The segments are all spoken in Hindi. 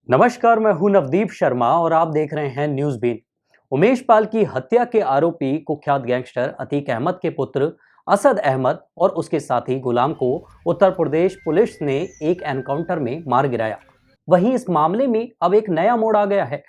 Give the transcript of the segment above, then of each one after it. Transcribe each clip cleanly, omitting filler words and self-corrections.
नमस्कार, मैं हूं नवदीप शर्मा और आप देख रहे हैं न्यूज बीन। उमेश पाल की हत्या के आरोपी कुख्यात गैंगस्टर अतीक अहमद के पुत्र असद अहमद और उसके साथी गुलाम को उत्तर प्रदेश पुलिस ने एक एनकाउंटर में मार गिराया। वहीं इस मामले में अब एक नया मोड़ आ गया है।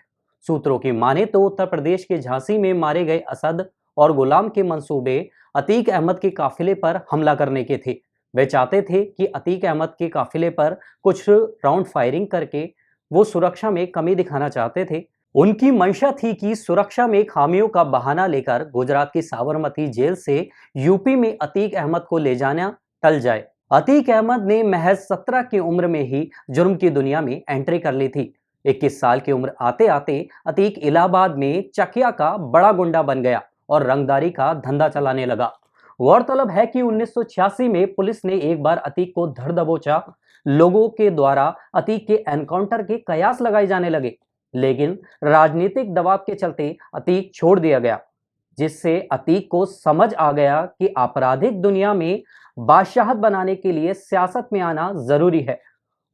सूत्रों की माने तो उत्तर प्रदेश के झांसी में मारे गए असद और गुलाम के मंसूबे अतीक अहमद के काफिले पर हमला करने के थे। वे चाहते थे कि अतीक अहमद के काफिले पर कुछ राउंड फायरिंग करके वो सुरक्षा में कमी दिखाना चाहते थे। उनकी मंशा थी कि सुरक्षा में खामियों का बहाना लेकर गुजरात की साबरमती जेल से यूपी में अतीक अहमद को ले जाना टल जाए। अतीक अहमद ने महज 17 की उम्र में ही जुर्म की दुनिया में एंट्री कर ली थी। 21 साल की उम्र आते आते अतीक इलाहाबाद में चकिया का बड़ा गुंडा बन गया और रंगदारी का धंधा चलाने लगा। गौरतलब है कि 1986 में पुलिस ने एक बार अतीक को धर दबोचा। लोगों के द्वारा अतीक के एनकाउंटर के कयास लगाए जाने लगे, लेकिन राजनीतिक दबाव के चलते अतीक छोड़ दिया गया, जिससे अतीक को समझ आ गया कि आपराधिक दुनिया में बादशाहत बनाने के लिए सियासत में आना जरूरी है।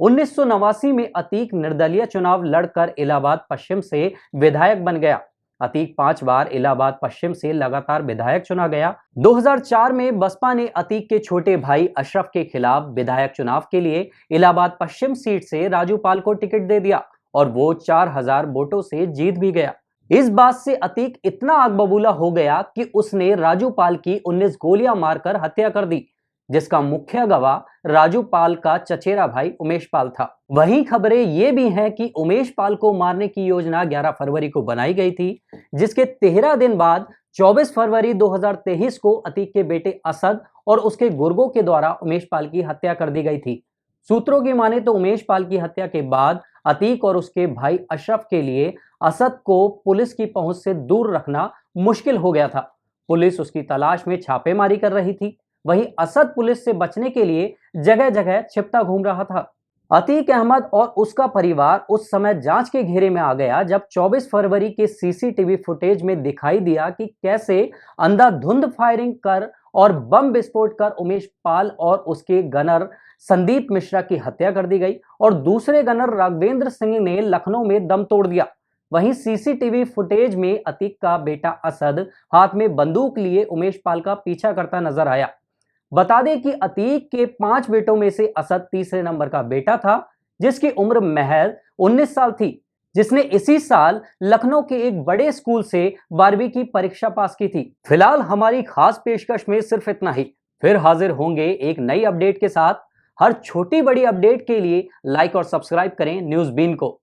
1989 में अतीक निर्दलीय चुनाव लड़कर इलाहाबाद पश्चिम से विधायक बन गया। अतीक 5 बार इलाहाबाद पश्चिम से लगातार विधायक चुना गया। 2004 में बसपा ने अतीक के छोटे भाई अशरफ के खिलाफ विधायक चुनाव के लिए इलाहाबाद पश्चिम सीट से राजू पाल को टिकट दे दिया और वो 4000 वोटों से जीत भी गया। इस बात से अतीक इतना आग बबूला हो गया कि उसने राजू पाल की 19 गोलियां मारकर हत्या कर दी, जिसका मुख्य गवाह राजू पाल का चचेरा भाई उमेश पाल था। वहीं खबरें ये भी हैं कि उमेश पाल को मारने की योजना 11 फरवरी को बनाई गई थी, जिसके 13 दिन बाद 24 फरवरी 2023 को अतीक के बेटे असद और उसके गुर्गों के द्वारा उमेश पाल की हत्या कर दी गई थी। सूत्रों की माने तो उमेश पाल की हत्या के बाद अतीक और उसके भाई अशरफ के लिए असद को पुलिस की पहुंच से दूर रखना मुश्किल हो गया था। पुलिस उसकी तलाश में छापेमारी कर रही थी। वहीं असद पुलिस से बचने के लिए जगह जगह छिपता घूम रहा था। अतीक अहमद और उसका परिवार उस समय जांच के घेरे में आ गया जब 24 फरवरी के सीसीटीवी फुटेज में दिखाई दिया कि कैसे अंधाधुंध फायरिंग कर और बम विस्फोट कर उमेश पाल और उसके गनर संदीप मिश्रा की हत्या कर दी गई और दूसरे गनर राघवेंद्र सिंह ने लखनऊ में दम तोड़ दिया। वहीं सीसीटीवी फुटेज में अतीक का बेटा असद हाथ में बंदूक लिए उमेश पाल का पीछा करता नजर आया। बता दें कि अतीक के 5 बेटों में से असद तीसरे नंबर का बेटा था, जिसकी उम्र महज 19 साल थी, जिसने इसी साल लखनऊ के एक बड़े स्कूल से 12वीं की परीक्षा पास की थी। फिलहाल हमारी खास पेशकश में सिर्फ इतना ही। फिर हाजिर होंगे एक नई अपडेट के साथ। हर छोटी बड़ी अपडेट के लिए लाइक और सब्सक्राइब करें न्यूज़ बीन को।